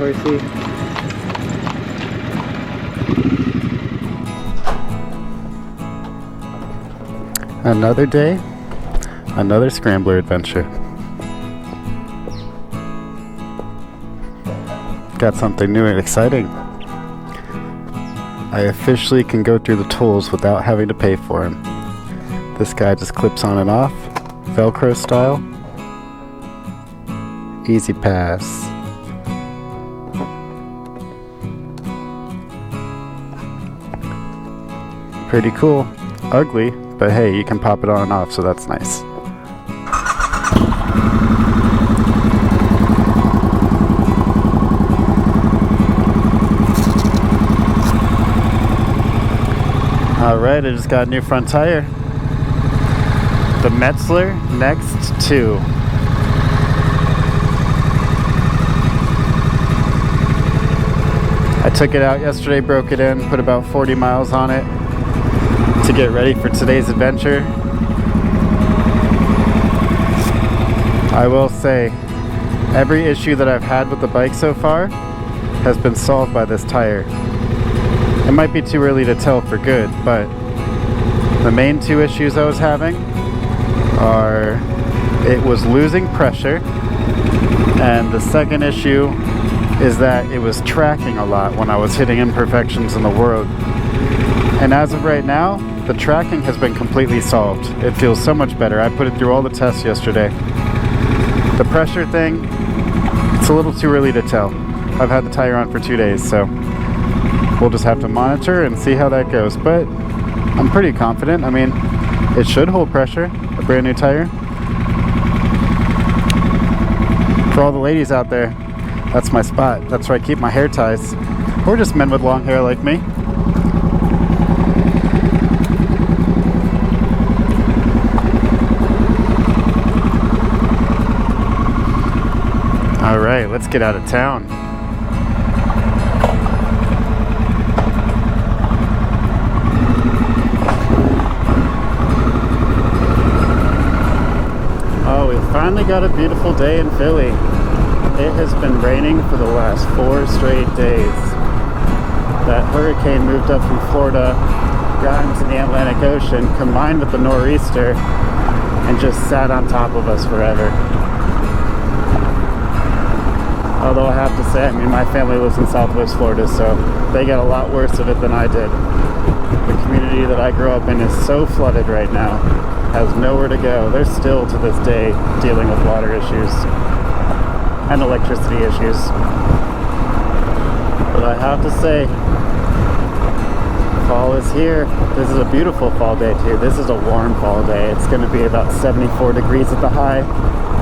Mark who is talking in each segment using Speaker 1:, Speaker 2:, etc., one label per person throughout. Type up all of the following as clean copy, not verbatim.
Speaker 1: horsey. Another day, another Scrambler adventure. Got something new and exciting. I officially can go through the tools without having to pay for them. This guy just clips on and off, Velcro style. Easy pass. Pretty cool. Ugly, but hey, you can pop it on and off, so that's nice. Alright, I just got a new front tire. The Metzler Next 2. I took it out yesterday, broke it in, put about 40 miles on it to get ready for today's adventure. I will say, every issue that I've had with the bike so far has been solved by this tire. It might be too early to tell for good, but the main two issues I was having are it was losing pressure, and the second issue is that it was tracking a lot when I was hitting imperfections in the road. And as of right now, the tracking has been completely solved. It feels so much better. I put it through all the tests yesterday. The pressure thing, it's a little too early to tell. I've had the tire on for 2 days, so we'll just have to monitor and see how that goes. But I'm pretty confident. I mean, it should hold pressure, a brand new tire. For all the ladies out there, that's my spot. That's where I keep my hair ties. Or just men with long hair like me. Alright, let's get out of town. Oh, we finally got a beautiful day in Philly. It has been raining for the last 4 straight days. That hurricane moved up from Florida, got into the Atlantic Ocean, combined with the nor'easter, and just sat on top of us forever. Although I have to say, I mean, my family lives in Southwest Florida, so they got a lot worse of it than I did. The community that I grew up in is so flooded right now, has nowhere to go. They're still, to this day, dealing with water issues and electricity issues. But I have to say, fall is here. This is a beautiful fall day too. This is a warm fall day. It's going to be about 74 degrees at the high.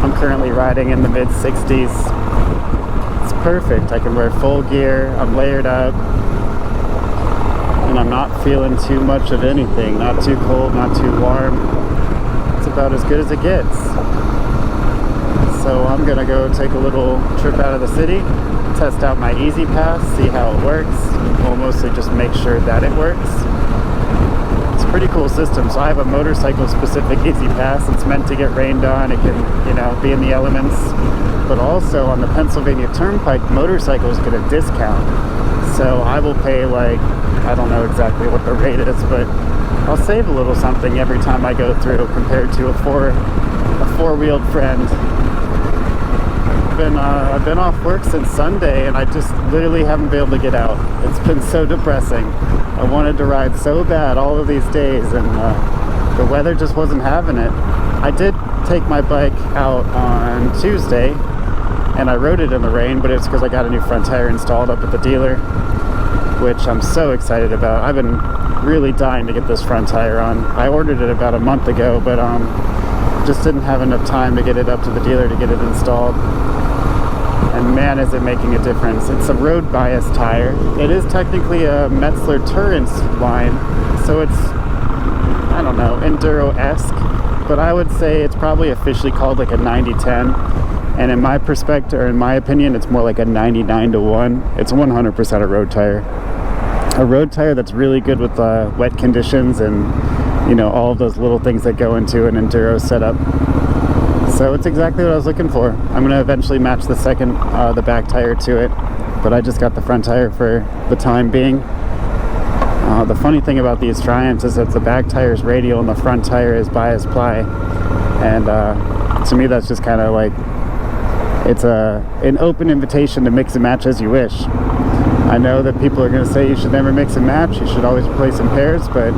Speaker 1: I'm currently riding in the mid 60s. It's perfect. I can wear full gear. I'm layered up. And I'm not feeling too much of anything. Not too cold, not too warm. It's about as good as it gets. So I'm gonna go take a little trip out of the city, test out my Easy Pass, see how it works. We'll mostly just make sure that it works. It's a pretty cool system. So I have a motorcycle specific Easy Pass. It's meant to get rained on. It can, you know, be in the elements. But also on the Pennsylvania Turnpike, motorcycles get a discount. So I will pay, like, I don't know exactly what the rate is, but I'll save a little something every time I go through compared to a four-wheeled friend. I've been off work since Sunday, and I just literally haven't been able to get out. It's been so depressing. I wanted to ride so bad all of these days, and the weather just wasn't having it. I did take my bike out on Tuesday, and I rode it in the rain, but it's because I got a new front tire installed up at the dealer, which I'm so excited about. I've been really dying to get this front tire on. I ordered it about a month ago, but just didn't have enough time to get it up to the dealer to get it installed. And man, is it making a difference. It's a road bias tire. It is technically a Metzler Turrence line, so it's, I don't know, enduro-esque, but I would say it's probably officially called like a 90-10. And in my perspective, or in my opinion, it's more like a 99-1. It's 100% a road tire. A road tire that's really good with wet conditions and, you know, all of those little things that go into an enduro setup. So it's exactly what I was looking for. I'm going to eventually match the back tire to it. but I just got the front tire for the time being. The funny thing about these Triumphs is that the back tire is radial and the front tire is bias ply, and to me that's just kind of like, it's an open invitation to mix and match as you wish. I know that people are going to say you should never mix and match, you should always replace in pairs, but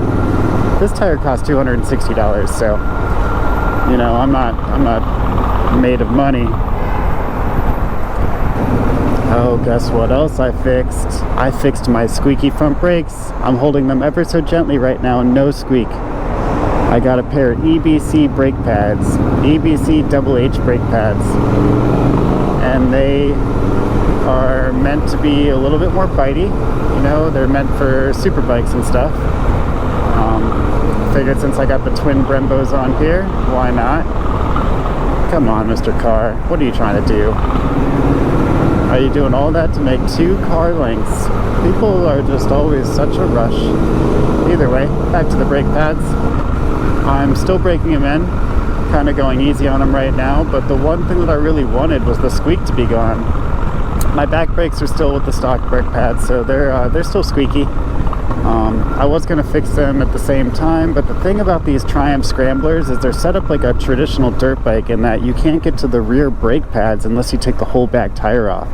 Speaker 1: this tire costs $260, so you know, I'm not made of money. Oh, guess what else I fixed? I fixed my squeaky front brakes. I'm holding them ever so gently right now, no squeak. I got a pair of EBC brake pads, EBC Double H brake pads, and they are meant to be a little bit more bitey. You know, they're meant for super bikes and stuff. Figured since I got the twin Brembos on here, why not? Come on, Mr. Car, what are you trying to do? Are you doing all that to make 2 car lengths? People are just always such a rush. Either way, back to the brake pads. I'm still breaking them in, kind of going easy on them right now, but the one thing that I really wanted was the squeak to be gone. My back brakes are still with the stock brake pads, so they're still squeaky. I was going to fix them at the same time, but the thing about these Triumph Scramblers is they're set up like a traditional dirt bike in that you can't get to the rear brake pads unless you take the whole back tire off.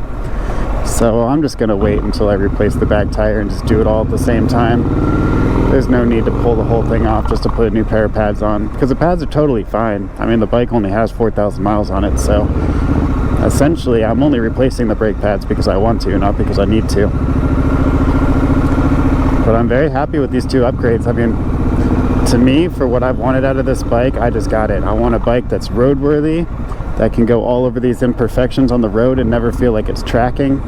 Speaker 1: So I'm just going to wait until I replace the back tire and just do it all at the same time. There's no need to pull the whole thing off just to put a new pair of pads on, because the pads are totally fine. I mean, the bike only has 4,000 miles on it, so essentially I'm only replacing the brake pads because I want to, not because I need to. But I'm very happy with these 2 upgrades. I mean, to me, for what I've wanted out of this bike, I just got it. I want a bike that's roadworthy, that can go all over these imperfections on the road and never feel like it's tracking.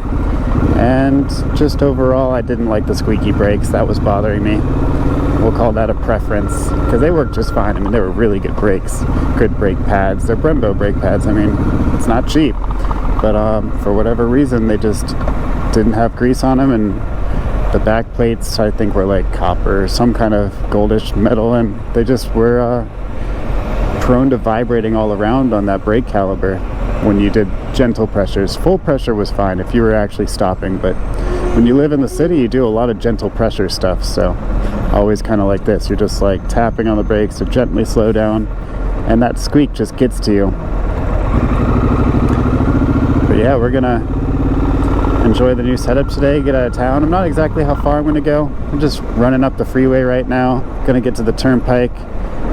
Speaker 1: And just overall, I didn't like the squeaky brakes. That was bothering me. We'll call that a preference, because they worked just fine. I mean, they were really good brakes, good brake pads. They're Brembo brake pads. I mean, it's not cheap, but for whatever reason, they just didn't have grease on them, and the back plates, I think, were like copper, some kind of goldish metal, and they just were prone to vibrating all around on that brake caliber when you did gentle pressures. Full pressure was fine if you were actually stopping, but when you live in the city, you do a lot of gentle pressure stuff, so always kind of like this. You're just like tapping on the brakes to gently slow down, and that squeak just gets to you. But yeah, we're gonna enjoy the new setup today, get out of town. I'm not exactly how far I'm going to go. I'm just running up the freeway right now. Going to get to the turnpike,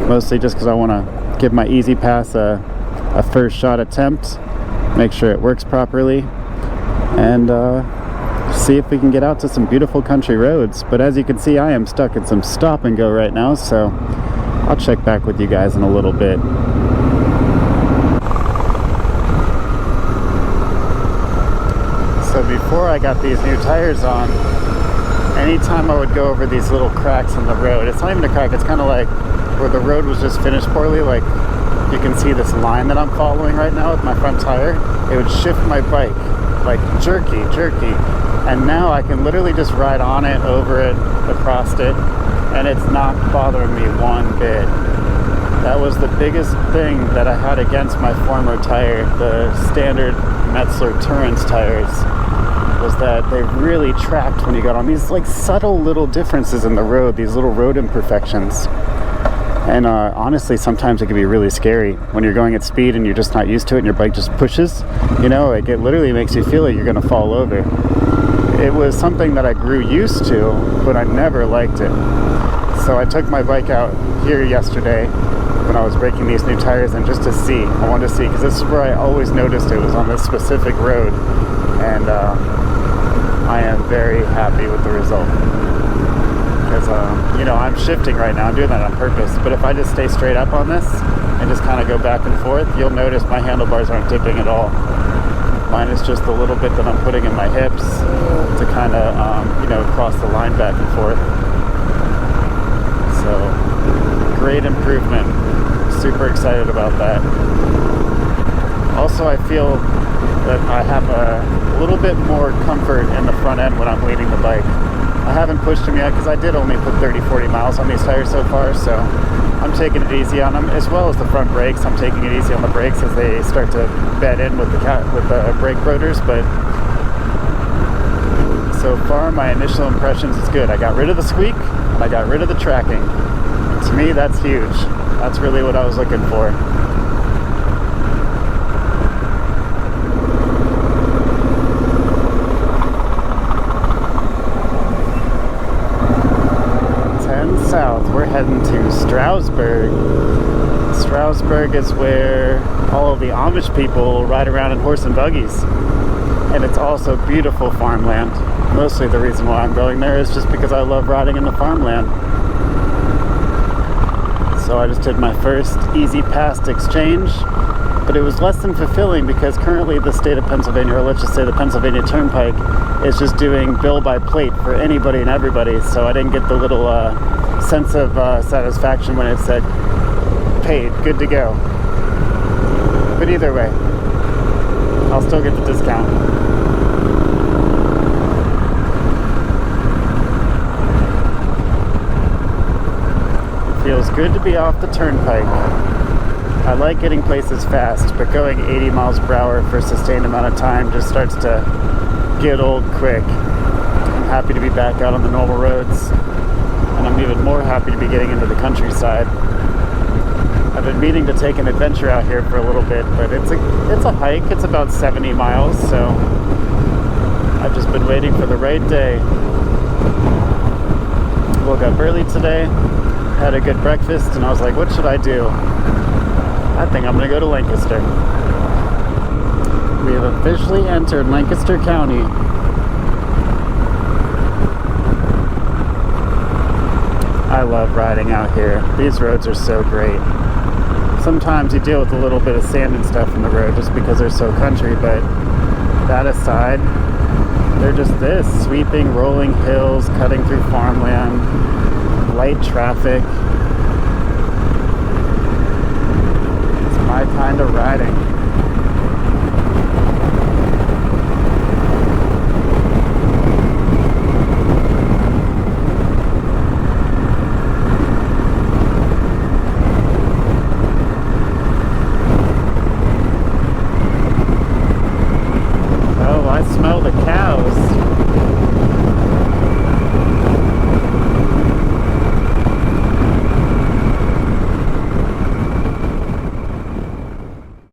Speaker 1: mostly just because I want to give my Easy Pass a first shot attempt, make sure it works properly, and see if we can get out to some beautiful country roads. But as you can see, I am stuck in some stop and go right now, so I'll check back with you guys in a little bit. So before I got these new tires on, anytime I would go over these little cracks in the road, it's not even a crack, it's kind of like where the road was just finished poorly, like you can see this line that I'm following right now with my front tire, it would shift my bike, like jerky, and now I can literally just ride on it, over it, across it, and it's not bothering me one bit. That was the biggest thing that I had against my former tire, the standard Metzler Torrance tires, was that they really trapped when you got on these like subtle little differences in the road, these little road imperfections. And honestly, sometimes it can be really scary when you're going at speed and you're just not used to it and your bike just pushes, you know, like it literally makes you feel like you're gonna fall over. It was something that I grew used to, but I never liked it. So I took my bike out here yesterday when I was breaking these new tires, and just to see, I wanted to see, because this is where I always noticed it was on this specific road, and I am very happy with the result. Because, you know, I'm shifting right now, I'm doing that on purpose, but if I just stay straight up on this and just kind of go back and forth, you'll notice my handlebars aren't tipping at all. Mine is just a little bit that I'm putting in my hips to kind of, you know, cross the line back and forth. So, great improvement. Super excited about that. Also, I feel that I have a little bit more comfort in the front end when I'm leading the bike. I haven't pushed them yet because I did only put 30-40 miles on these tires so far, so I'm taking it easy on them, as well as the front brakes. I'm taking it easy on the brakes as they start to bed in with the brake rotors, but so far my initial impressions is good. I got rid of the squeak and I got rid of the tracking. To me, that's huge. That's really what I was looking for. South, we're heading to Strasbourg. Strasbourg is where all of the Amish people ride around in horse and buggies, and it's also beautiful farmland. Mostly the reason why I'm going there is just because I love riding in the farmland. So I just did my first easy past exchange, but it was less than fulfilling because currently the state of Pennsylvania, or let's just say the Pennsylvania Turnpike, is just doing bill by plate for anybody and everybody, so I didn't get the little sense of satisfaction when it said paid, good to go. But either way, I'll still get the discount. It feels good to be off the turnpike. I like getting places fast, but going 80 miles per hour for a sustained amount of time just starts to get old quick. I'm happy to be back out on the normal roads. And I'm even more happy to be getting into the countryside. I've been meaning to take an adventure out here for a little bit, but it's a hike. It's about 70 miles, so I've just been waiting for the right day. Woke up early today, had a good breakfast, and I was like, what should I do? I think I'm gonna go to Lancaster. We have officially entered Lancaster County. I love riding out here. These roads are so great. Sometimes you deal with a little bit of sand and stuff in the road just because they're so country, but that aside, they're just this. Sweeping, rolling hills, cutting through farmland, light traffic. It's my kind of riding. Smell the cows.